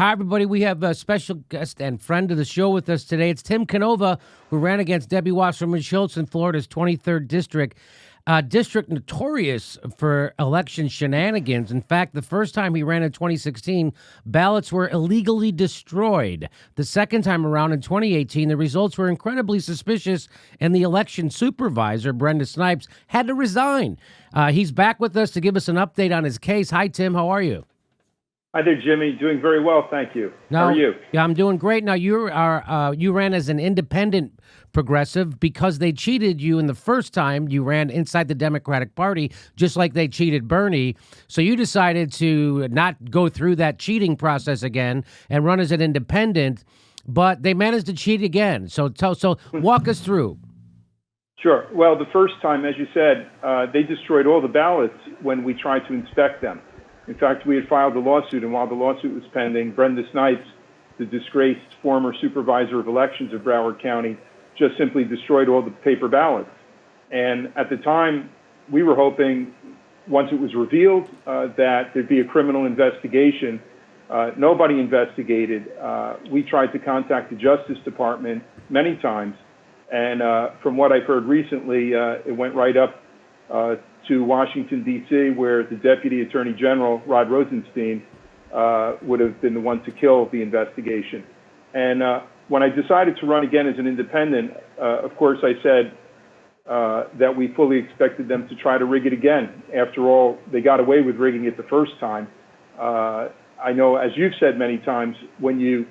Hi, everybody. We have a special guest and friend of the show with us today. It's Tim Canova, who ran against Debbie Wasserman Schultz in Florida's 23rd district. District notorious for election shenanigans. In fact, the first time he ran in 2016, ballots were illegally destroyed. The second time around in 2018, the results were incredibly suspicious, and the election supervisor, Brenda Snipes, had to resign. He's back with us to give us an update on his case. Hi, Tim. How are you? Hi there, Jimmy. Doing very well, thank you. How are you? Yeah, I'm doing great. Now, you ran as an independent progressive because they cheated you in the first time you ran inside the Democratic Party, just like they cheated Bernie. So you decided to not go through that cheating process again and run as an independent, but they managed to cheat again. So walk us through. Sure. Well, the first time, as you said, they destroyed all the ballots when we tried to inspect them. In fact, we had filed a lawsuit, and while the lawsuit was pending, Brenda Snipes, the disgraced former supervisor of elections of Broward County, just simply destroyed all the paper ballots. And at the time, we were hoping, once it was revealed, that there'd be a criminal investigation. Nobody investigated. We tried to contact the Justice Department many times, and from what I've heard recently, it went right up to Washington, D.C., where the Deputy Attorney General, Rod Rosenstein, would have been the one to kill the investigation. And when I decided to run again as an independent, of course, I said that we fully expected them to try to rig it again. After all, they got away with rigging it the first time. I know, as you've said many times, when you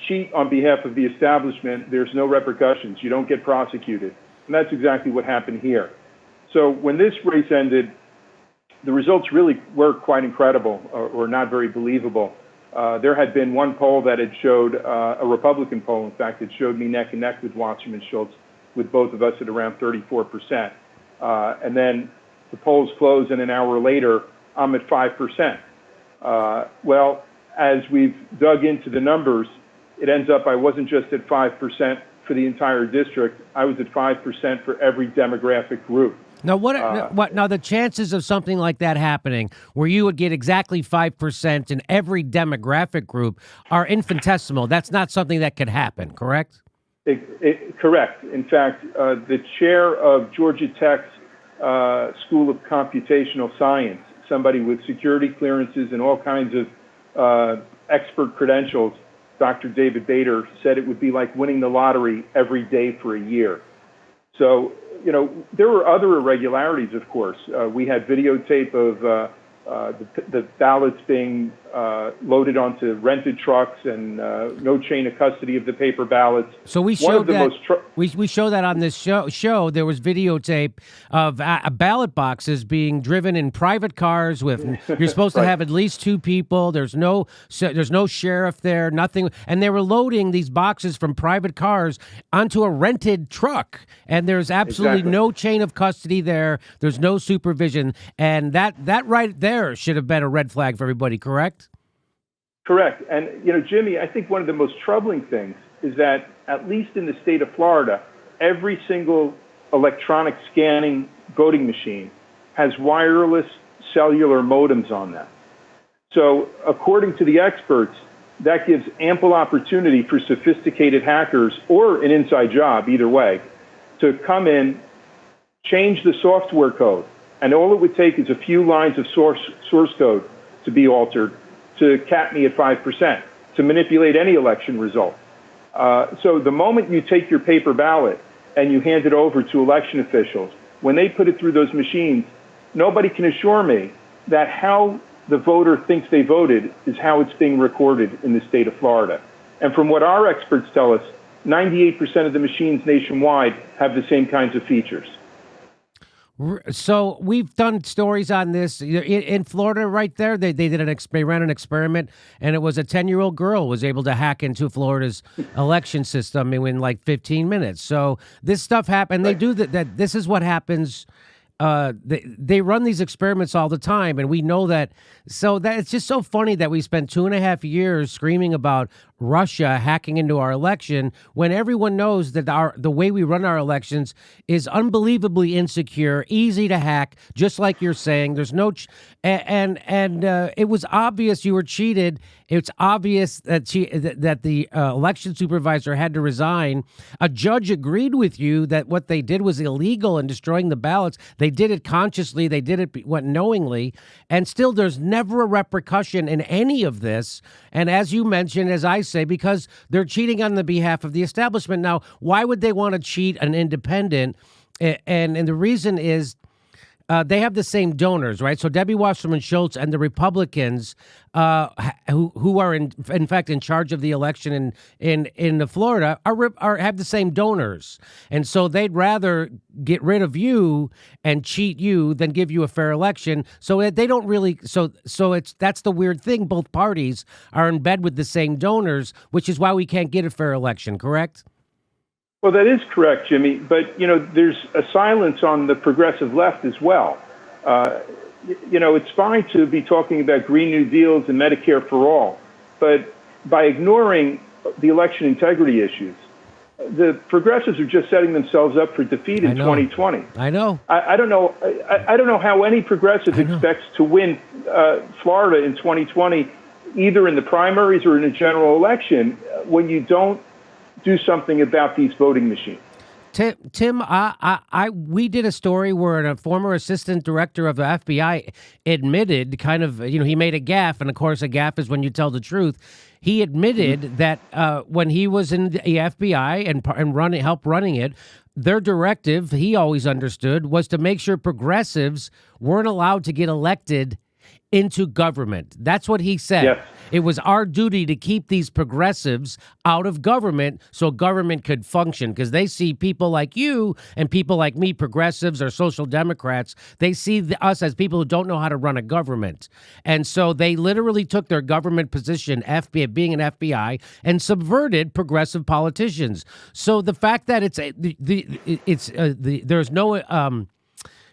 cheat on behalf of the establishment, there's no repercussions. You don't get prosecuted. And that's exactly what happened here. So when this race ended, the results really were quite incredible, or not very believable. There had been one poll that had showed, a Republican poll, in fact, it showed me neck and neck with Wasserman Schultz, with both of us at around 34%. And then the polls closed, and an hour later, I'm at 5%. Well, as we've dug into the numbers, it ends up I wasn't just at 5% for the entire district. I was at 5% for every demographic group. Now, now the chances of something like that happening, where you would get exactly 5% in every demographic group, are infinitesimal. That's not something that could happen, correct? Correct. In fact, the chair of Georgia Tech's School of Computational Science, somebody with security clearances and all kinds of expert credentials, Dr. David Bader, said it would be like winning the lottery every day for a year. So, you know, there were other irregularities, of course. We had videotape of the ballots being loaded onto rented trucks and no chain of custody of the paper ballots. So we showed that. We show that on this show. There was videotape of ballot boxes being driven in private cars with. You're supposed to have at least two people. There's no sheriff there. Nothing, and they were loading these boxes from private cars onto a rented truck. And there's absolutely no chain of custody there. There's no supervision, and that right there should have been a red flag for everybody, correct? Correct. And, you know, Jimmy, I think one of the most troubling things is that, at least in the state of Florida, every single electronic scanning voting machine has wireless cellular modems on them. So, according to the experts, that gives ample opportunity for sophisticated hackers, or an inside job, either way, to come in, change the software code. And all it would take is a few lines of source code to be altered to cap me at 5%, to manipulate any election result. So the moment you take your paper ballot and you hand it over to election officials, when they put it through those machines, nobody can assure me that how the voter thinks they voted is how it's being recorded in the state of Florida. And from what our experts tell us, 98% of the machines nationwide have the same kinds of features. So we've done stories on this in Florida. Right there, they ran an experiment, and it was a 10-year-old girl was able to hack into Florida's election system in like 15 minutes. So this stuff happened. They do that. This is what happens. They run these experiments all the time, and we know that. So that it's just so funny that we spent 2.5 years screaming about Russia hacking into our election when everyone knows that the way we run our elections is unbelievably insecure, easy to hack, just like you're saying. There's no and it was obvious you were cheated. It's obvious that that the election supervisor had to resign. A judge agreed with you that what they did was illegal in destroying the ballots. They did it consciously. They did it knowingly, and still there's never a repercussion in any of this. And as you mentioned, as I say, because they're cheating on the behalf of the establishment. Now, why would they want to cheat an independent? And the reason is they have the same donors, right? So Debbie Wasserman Schultz and the Republicans, who are in fact in charge of the election in Florida, have the same donors, and so they'd rather get rid of you and cheat you than give you a fair election. So they don't really. So that's the weird thing. Both parties are in bed with the same donors, which is why we can't get a fair election. Correct? Well, that is correct, Jimmy. But, there's a silence on the progressive left as well. It's fine to be talking about Green New Deals and Medicare for all, but by ignoring the election integrity issues, the progressives are just setting themselves up for defeat in 2020. I know. I don't know. I don't know how any progressive expects to win Florida in 2020, either in the primaries or in a general election, when you don't do something about these voting machines. Tim, we did a story where a former assistant director of the FBI admitted he made a gaffe, and of course a gaffe is when you tell the truth. He admitted that when he was in the FBI and helped running it, their directive, he always understood, was to make sure progressives weren't allowed to get elected into government. That's what he said. Yes. It was our duty to keep these progressives out of government so government could function, because they see people like you and people like me, progressives or social democrats, they see us as people who don't know how to run a government. And so they literally took their government position, FBI, being an FBI, and subverted progressive politicians. So the fact that there's no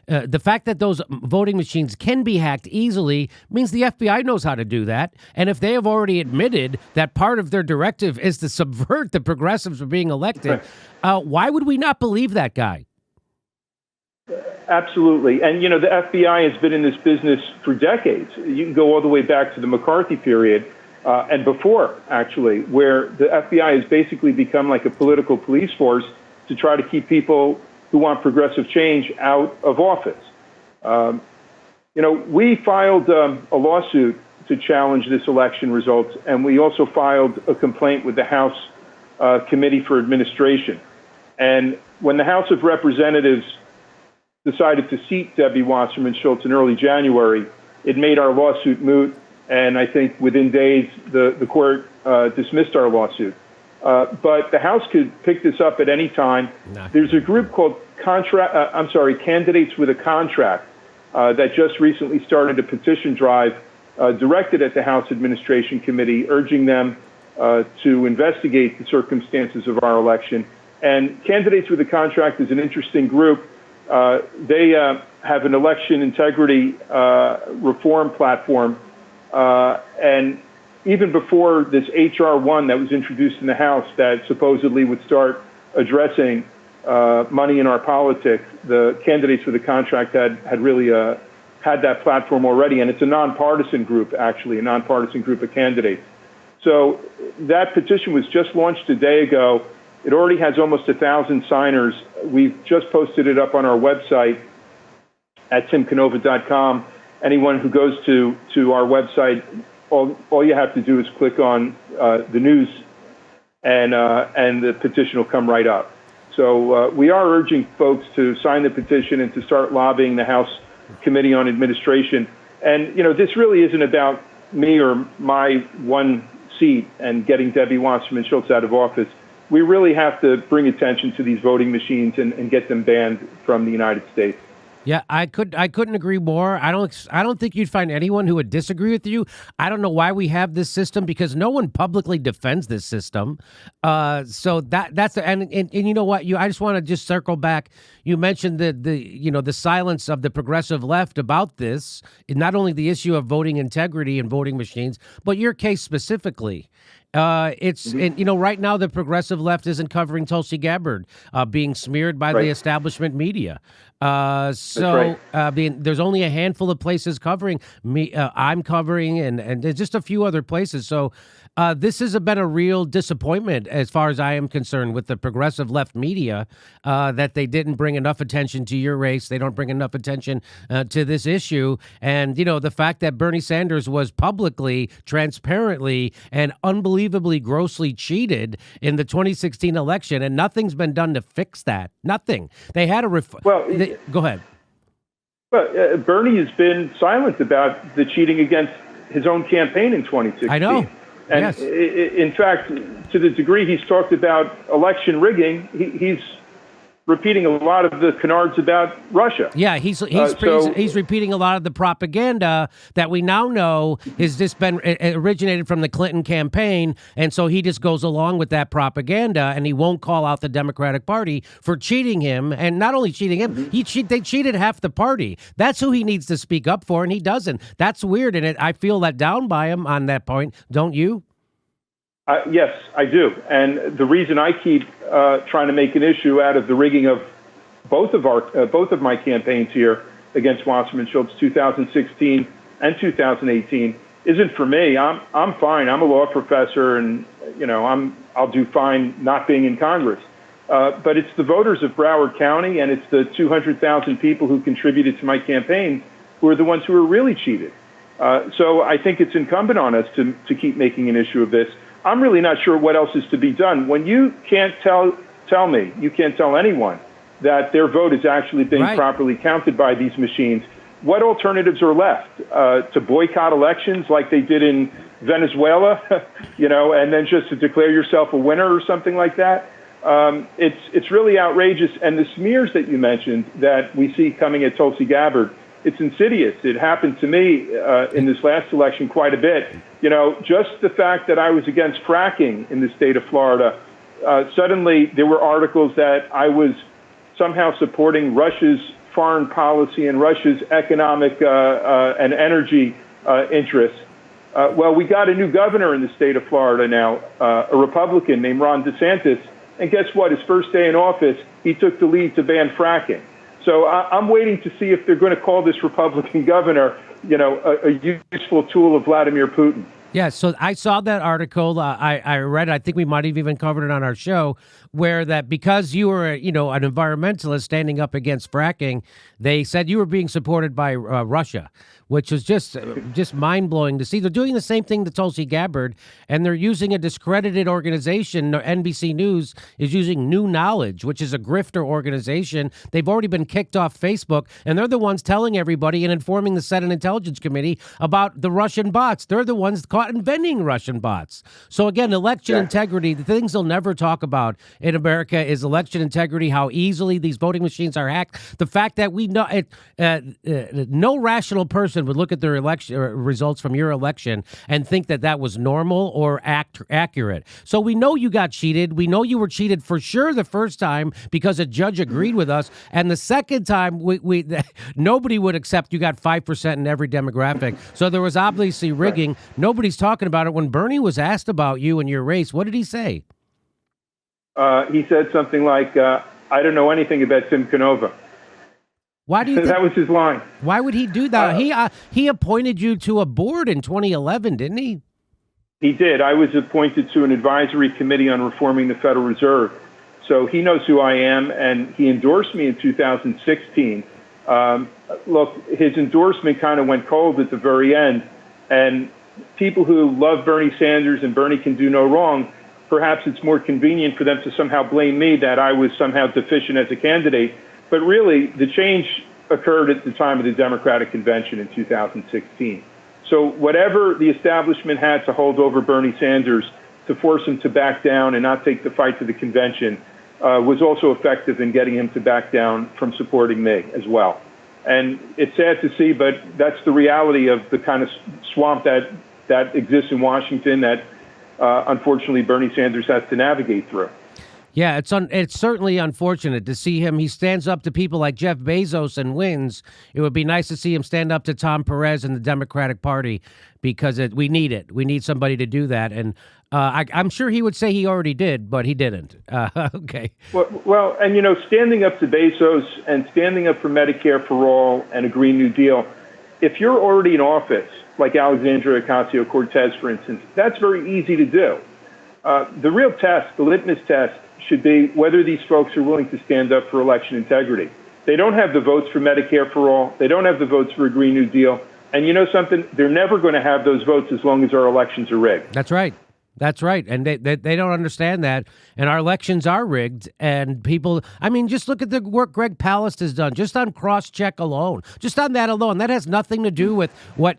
the fact that those voting machines can be hacked easily means the FBI knows how to do that. And if they have already admitted that part of their directive is to subvert the progressives from being elected, why would we not believe that guy? Absolutely. And, the FBI has been in this business for decades. You can go all the way back to the McCarthy period and before, actually, where the FBI has basically become like a political police force to try to keep people who want progressive change out of office. We filed a lawsuit to challenge this election results, and we also filed a complaint with the House Committee for Administration. And when the House of Representatives decided to seat Debbie Wasserman Schultz in early January, it made our lawsuit moot, and I think within days the court dismissed our lawsuit. But the House could pick this up at any time. No. There's a group called Candidates with a Contract that just recently started a petition drive directed at the House Administration Committee, urging them to investigate the circumstances of our election. And Candidates with a Contract is an interesting group. They have an election integrity reform platform, and even before this H.R. 1 that was introduced in the House that supposedly would start addressing money in our politics, the Candidates with a Contract had really had that platform already, and it's a nonpartisan group, actually, a nonpartisan group of candidates. So that petition was just launched a day ago. It already has almost 1,000 signers. We've just posted it up on our website at timcanova.com. Anyone who goes to our website, all you have to do is click on the news, and the petition will come right up. So we are urging folks to sign the petition and to start lobbying the House Committee on Administration. And, this really isn't about me or my one seat and getting Debbie Wasserman Schultz out of office. We really have to bring attention to these voting machines and get them banned from the United States. Yeah, I couldn't agree more. I don't think you'd find anyone who would disagree with you. I don't know why we have this system, because no one publicly defends this system. So that's and you know what? I just want to just circle back. You mentioned the silence of the progressive left about this, not only the issue of voting integrity and voting machines, but your case specifically. And right now the progressive left isn't covering Tulsi Gabbard being smeared by the establishment media. There's only a handful of places covering me. I'm covering, and there's just a few other places. So this has been a real disappointment, as far as I am concerned, with the progressive left media, that they didn't bring enough attention to your race. They don't bring enough attention to this issue. And, the fact that Bernie Sanders was publicly, transparently, and unbelievably grossly cheated in the 2016 election, and nothing's been done to fix that. Nothing. They had a go ahead. Well, Bernie has been silent about the cheating against his own campaign in 2016. I know. And yes. In fact, to the degree he's talked about election rigging, he's repeating a lot of the canards about Russia. Yeah, he's repeating a lot of the propaganda that we now know has just been originated from the Clinton campaign, and so he just goes along with that propaganda, and he won't call out the Democratic Party for cheating him, and not only cheating him, they cheated half the party. That's who he needs to speak up for, and he doesn't. That's weird, and I feel let down by him on that point. Don't you? Yes, I do. And the reason I keep trying to make an issue out of the rigging of both of my campaigns here against Wasserman Schultz, 2016 and 2018, isn't for me. I'm fine. I'm a law professor, and I'll do fine not being in Congress. But it's the voters of Broward County, and it's the 200,000 people who contributed to my campaign who are the ones who are really cheated. So I think it's incumbent on us to keep making an issue of this. I'm really not sure what else is to be done. When you can't tell me, you can't tell anyone that their vote is actually being properly counted by these machines, what alternatives are left? To boycott elections like they did in Venezuela, and then just to declare yourself a winner or something like that? It's really outrageous. And the smears that you mentioned that we see coming at Tulsi Gabbard, it's insidious. It happened to me in this last election quite a bit. Just the fact that I was against fracking in the state of Florida, suddenly there were articles that I was somehow supporting Russia's foreign policy and Russia's economic and energy interests. Well, we got a new governor in the state of Florida now, a Republican named Ron DeSantis. And guess what? His first day in office, he took the lead to ban fracking. So I'm waiting to see if they're going to call this Republican governor, a useful tool of Vladimir Putin. Yeah, so I saw that article. I read it. I think we might have even covered it on our show, where that because you were, an environmentalist standing up against fracking, they said you were being supported by Russia, which was just mind-blowing to see. They're doing the same thing to Tulsi Gabbard, and they're using a discredited organization. NBC News is using New Knowledge, which is a grifter organization. They've already been kicked off Facebook, and they're the ones telling everybody and informing the Senate Intelligence Committee about the Russian bots. They're the ones caught inventing Russian bots. So again, election integrity, the things they'll never talk about in America is election integrity, how easily these voting machines are hacked. The fact that we know no rational person would look at their election results from your election and think that was normal or accurate. So we know you got cheated. We know you were cheated for sure the first time because a judge agreed with us. And the second time, we nobody would accept you got 5% in every demographic. So there was obviously rigging. Nobody's talking about it. When Bernie was asked about you and your race, what did he say? He said something like, I don't know anything about Tim Canova. Why do you think, that was his line. Why would he do that? He appointed you to a board in 2011, didn't he? He did. I was appointed to an advisory committee on reforming the Federal Reserve. So he knows who I am, and he endorsed me in 2016. Look, his endorsement kind of went cold at the very end, and people who love Bernie Sanders and Bernie can do no wrong, perhaps it's more convenient for them to somehow blame me that I was somehow deficient as a candidate. But really, the change occurred at the time of the Democratic Convention in 2016. So whatever the establishment had to hold over Bernie Sanders to force him to back down and not take the fight to the convention was also effective in getting him to back down from supporting me as well. And it's sad to see, but that's the reality of the kind of swamp that exists in Washington that, unfortunately, Bernie Sanders has to navigate through. Yeah, it's certainly unfortunate to see him. He stands up to people like Jeff Bezos and wins. It would be nice to see him stand up to Tom Perez and the Democratic Party because we need it. We need somebody to do that. And I'm sure he would say he already did, but he didn't. Okay. Well, and standing up to Bezos and standing up for Medicare for all and a Green New Deal, if you're already in office, like Alexandria Ocasio-Cortez, for instance, that's very easy to do. The real test, the litmus test, should be whether these folks are willing to stand up for election integrity. They don't have the votes for Medicare for all. They don't have the votes for a Green New Deal. And you know something? They're never going to have those votes as long as our elections are rigged. That's right. That's right. And they don't understand that. And our elections are rigged. And people, I mean, just look at the work Greg Palast has done, just on cross-check alone, just on that alone. That has nothing to do with what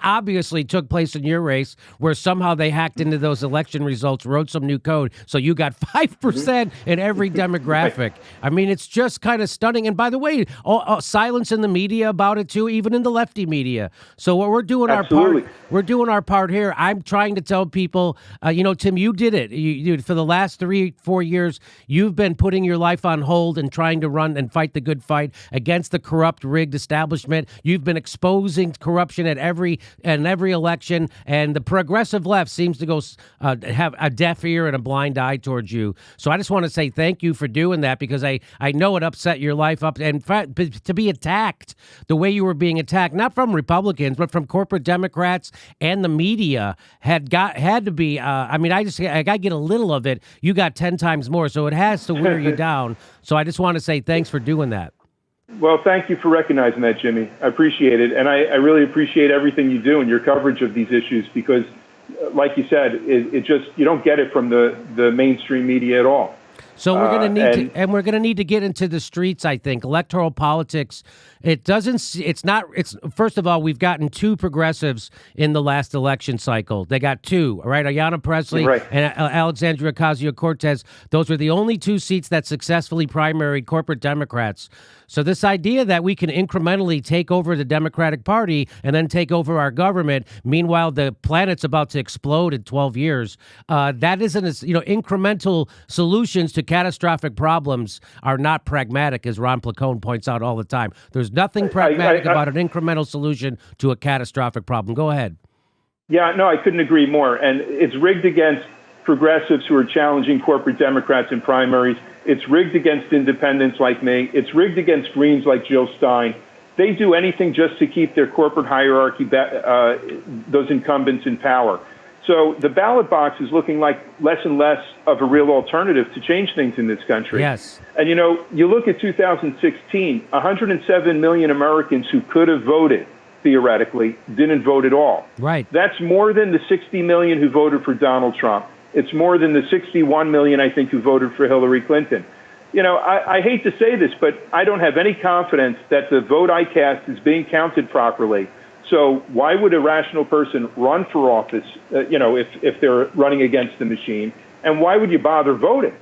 obviously took place in your race, where somehow they hacked into those election results, wrote some new code. So you got 5% in every demographic. I mean, it's just kind of stunning. And by the way, silence in the media about it too, even in the lefty media. So what we're doing we're doing our part here. I'm trying to tell people, Tim, you did it. You for the last 3-4 years, you've been putting your life on hold and trying to run and fight the good fight against the corrupt, rigged establishment. You've been exposing corruption at every election, and the progressive left seems to go have a deaf ear and a blind eye towards you. So I just want to say thank you for doing that, because I know it upset your life up. And to be attacked the way you were being attacked, not from Republicans, but from corporate Democrats and the media, had to be. I get a little of it. You got 10 times more, so it has to wear you down. So I just want to say thanks for doing that. Well, thank you for recognizing that, Jimmy. I appreciate it. And I really appreciate everything you do and your coverage of these issues, because, like you said, it just, you don't get it from the mainstream media at all. So we're going to need to get into the streets, I think. Electoral politics. First of all, we've gotten 2 progressives in the last election cycle. They got 2, right? Ayanna Pressley and Alexandria Ocasio-Cortez. Those were the only 2 seats that successfully primaried corporate Democrats. So this idea that we can incrementally take over the Democratic Party and then take over our government, meanwhile the planet's about to explode in 12 years, that isn't incremental solutions to catastrophic problems are not pragmatic, as Ron Placone points out all the time. There's nothing pragmatic about an incremental solution to a catastrophic problem. Go ahead. Yeah, no, I couldn't agree more. And it's rigged against progressives who are challenging corporate Democrats in primaries. It's rigged against independents like me. It's rigged against Greens like Jill Stein. They do anything just to keep their corporate hierarchy, those incumbents in power. So the ballot box is looking like less and less of a real alternative to change things in this country. Yes. And, you look at 2016, 107 million Americans who could have voted, theoretically, didn't vote at all. Right. That's more than the 60 million who voted for Donald Trump. It's more than the 61 million, I think, who voted for Hillary Clinton. I hate to say this, but I don't have any confidence that the vote I cast is being counted properly. So why would a rational person run for office, if they're running against the machine? And why would you bother voting?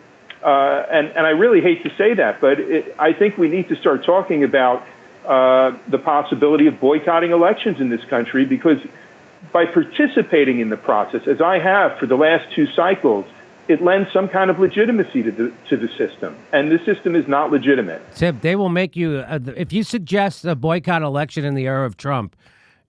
And I really hate to say that, but I think we need to start talking about the possibility of boycotting elections in this country, because by participating in the process, as I have for the last 2 cycles, it lends some kind of legitimacy to the system. And the system is not legitimate. Tim, they will make you, if you suggest a boycott election in the era of Trump,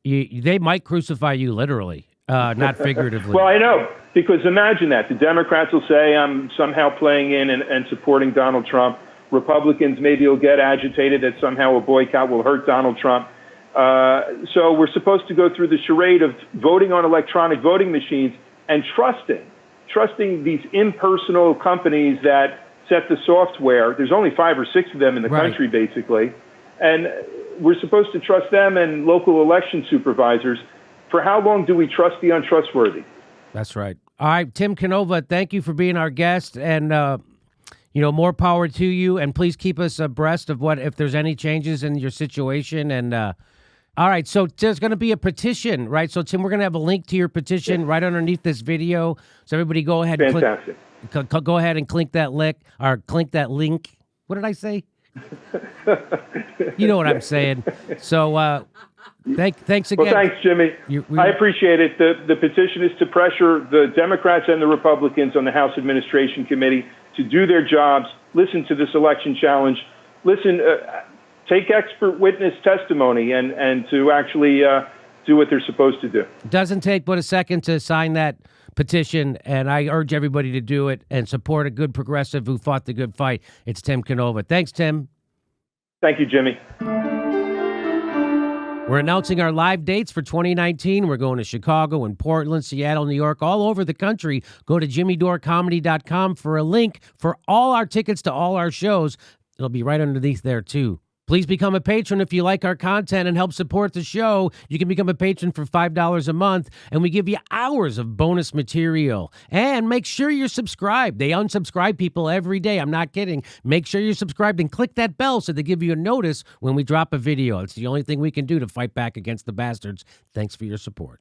they might crucify you literally, not figuratively. Well, I know, because imagine that. The Democrats will say I'm somehow playing in and supporting Donald Trump. Republicans maybe will get agitated that somehow a boycott will hurt Donald Trump. So we're supposed to go through the charade of voting on electronic voting machines and trusting these impersonal companies that set the software. There's only 5 or 6 of them in the country, basically. And we're supposed to trust them and local election supervisors. For how long do we trust the untrustworthy? That's right. All right, Tim Canova, thank you for being our guest, and more power to you. And please keep us abreast of if there's any changes in your situation. And all right, so there's going to be a petition, right? So Tim, we're going to have a link to your petition right underneath this video. So everybody, go ahead. Fantastic. Go ahead and click that link. What did I say? You know what I'm saying. So Thanks again. Well, thanks, Jimmy. I appreciate it. The petition is to pressure the Democrats and the Republicans on the House Administration Committee to do their jobs, listen to this election challenge, take expert witness testimony, and to actually do what they're supposed to do. Doesn't take but a second to sign that petition, and I urge everybody to do it and support a good progressive who fought the good fight. It's Tim Canova. Thanks, Tim. Thank you, Jimmy. We're announcing our live dates for 2019. We're going to Chicago and Portland, Seattle, New York, all over the country. Go to jimmydorecomedy.com for a link for all our tickets to all our shows. It'll be right underneath there, too. Please become a patron if you like our content and help support the show. You can become a patron for $5 a month, and we give you hours of bonus material. And make sure you're subscribed. They unsubscribe people every day. I'm not kidding. Make sure you're subscribed and click that bell so they give you a notice when we drop a video. It's the only thing we can do to fight back against the bastards. Thanks for your support.